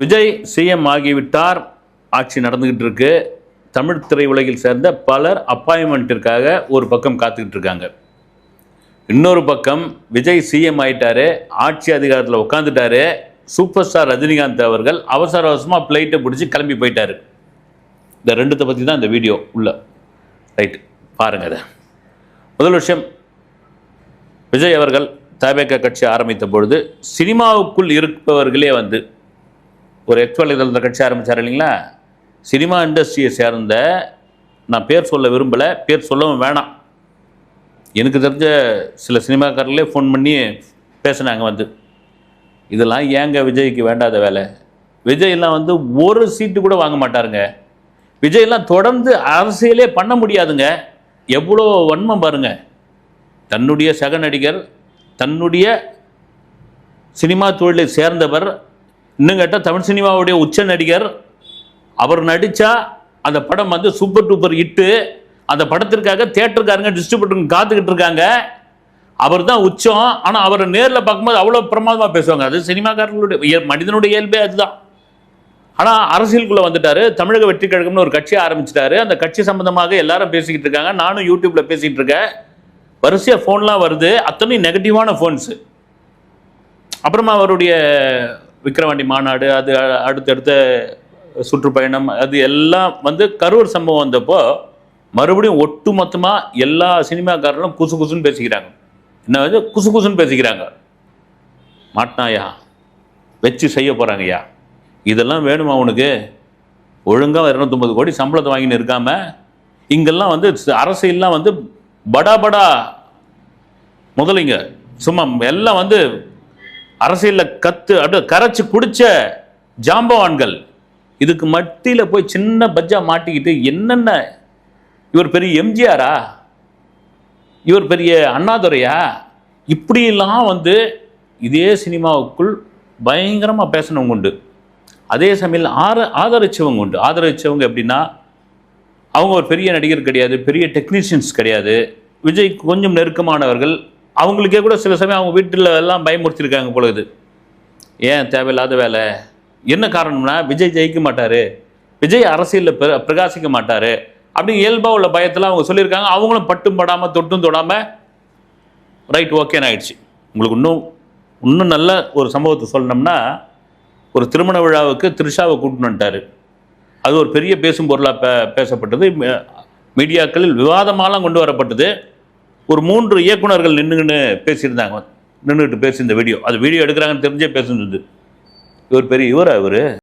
Vijay CM ஆகிவிட்டார். ஆட்சி நடந்துகிட்டு இருக்கு. தமிழ் திரையுலகில் சேர்ந்த பலர் அப்பாயின்மெண்ட்டிற்காக ஒரு பக்கம் காத்துக்கிட்டு இருக்காங்க. இன்னொரு பக்கம் விஜய் சிஎம் ஆயிட்டாரு, ஆட்சி அதிகாரத்தில் உட்காந்துட்டாரு. சூப்பர் ஸ்டார் ரஜினிகாந்த் அவர்கள் அவசர அவசரமாக பிளைட்டை பிடிச்சி கிளம்பி போயிட்டாரு. இந்த ரெண்டுத்தை பற்றி தான் இந்த வீடியோ உள்ள ரைட் பாருங்க. அதை முதல் விஷயம், விஜய் அவர்கள் தபேக கட்சி ஆரம்பித்த பொழுது சினிமாவுக்குள் இருப்பவர்களே வந்து ஒரு எக்ஸ்வலைதல் கட்சி ஆரம்பித்தார் இல்லைங்களா. சினிமா இண்டஸ்ட்ரியை சேர்ந்த, நான் பேர் சொல்ல விரும்பலை, பேர் சொல்லவும் வேணாம், எனக்கு தெரிஞ்ச சில சினிமாக்காரர்களே ஃபோன் பண்ணி பேசினாங்க வந்து, இதெல்லாம் ஏங்க விஜய்க்கு வேண்டாத வேலை, விஜயெல்லாம் வந்து ஒரு சீட்டு கூட வாங்க மாட்டாருங்க, விஜயெல்லாம் தொடர்ந்து அரசியலே பண்ண முடியாதுங்க, எவ்வளோ வன்மம் பாருங்க. தன்னுடைய சக நடிகர், தன்னுடைய சினிமா தொழிலை சேர்ந்தவர், இன்னும் கேட்டால் தமிழ் சினிமாவுடைய உச்ச நடிகர், அவர் நடித்தா அந்த படம் வந்து சூப்பர் டூப்பர் ஹிட்டு, அந்த படத்திற்காக தியேட்டருக்காரங்க டிஸ்ட்ரிபியூட்டருங்க காத்துக்கிட்டு இருக்காங்க, அவர் தான் உச்சம். ஆனால் அவரை நேரில் பார்க்கும்போது அவ்வளோ பிரமாதமாக பேசுவாங்க. அது சினிமாக்காரர்களுடைய மனிதனுடைய இயல்பே அதுதான். ஆனால் அரசியலுக்குள்ளே வந்துட்டார். தமிழக வெற்றி கழகம்னு ஒரு கட்சி ஆரம்பிச்சிட்டாரு. அந்த கட்சி சம்மந்தமாக எல்லாரும் பேசிக்கிட்டு இருக்காங்க. நானும் யூடியூப்பில் பேசிகிட்டு இருக்கேன். வரிசையாக ஃபோன்லாம் வருது, அத்தனையும் நெகட்டிவான ஃபோன்ஸு. அப்புறமா அவருடைய விக்கிரவாண்டி மாநாடு, அது அடுத்தடுத்த சுற்றுப்பயணம், அது எல்லாம் வந்து கரூர் சம்பவம் வந்தப்போ மறுபடியும் ஒட்டு மொத்தமாக எல்லா சினிமாக்காரர்களும் குசு குசுன்னு பேசிக்கிறாங்க. என்ன வந்து குசு குசுன்னு பேசிக்கிறாங்க. மாட்டினாயா, வச்சு செய்ய போகிறாங்கய்யா, இதெல்லாம் வேணுமா உனக்கு? ஒழுங்காக 250 கோடி சம்பளத்தை வாங்கின்னு இருக்காம இங்கெல்லாம் வந்து அரசியல்லாம் வந்து படா படா முதலிங்க சும்மா எல்லாம் வந்து அரசியலில் அப்படியே கரைச்சி குடிச்ச ஜாம்பவான்கள், இதுக்கு மத்தியில் போய் சின்ன பஜ்ஜா மாட்டிக்கிட்டு என்னென்ன, இவர் பெரிய எம்ஜிஆரா, இவர் பெரிய அண்ணாதுரையா, இப்படியெல்லாம் வந்து இதே சினிமாவுக்குள் பயங்கரமாக பேசினவங்க உண்டு. அதே சமயம் ஆதரிச்சவங்க உண்டு. ஆதரிச்சவங்க எப்படின்னா, அவங்க ஒரு பெரிய நடிகர் கிடையாது, பெரிய டெக்னீஷியன்ஸ் கிடையாது, விஜய் கொஞ்சம் நெருக்கமானவர்கள். அவங்களுக்கே கூட சில சமயம் அவங்க வீட்டில் எல்லாம் பயமுறுத்திருக்காங்க பொழுது. ஏன் தேவையில்லாத வேலை? என்ன காரணம்னா, விஜய் ஜெயிக்க மாட்டார், விஜய் அரசியலில் பிரகாசிக்க மாட்டார் அப்படி இயல்பாக உள்ள பயத்தில் அவங்க சொல்லியிருக்காங்க. அவங்களும் பட்டும் படாமல் தொட்டும் தொடாமல் ரைட் ஓகேன்னு ஆயிடுச்சு. உங்களுக்கு இன்னும் நல்ல ஒரு சம்பவத்தை சொல்லணும்னா, ஒரு திருமண விழாவுக்கு த்ரிஷாவை கூட்டின்னு வந்துட்டார். அது ஒரு பெரிய பேசும் பொருளாக பேசப்பட்டது, மீடியாக்களில் விவாதமாலாம் கொண்டு வரப்பட்டது. ஒரு 3 இயக்குநர்கள் நின்றுக்கிட்டு பேசி இந்த வீடியோ, அது வீடியோ எடுக்கிறாங்கன்னு தெரிஞ்சே பேசுனது. இவர் பெரிய இவரா இவர்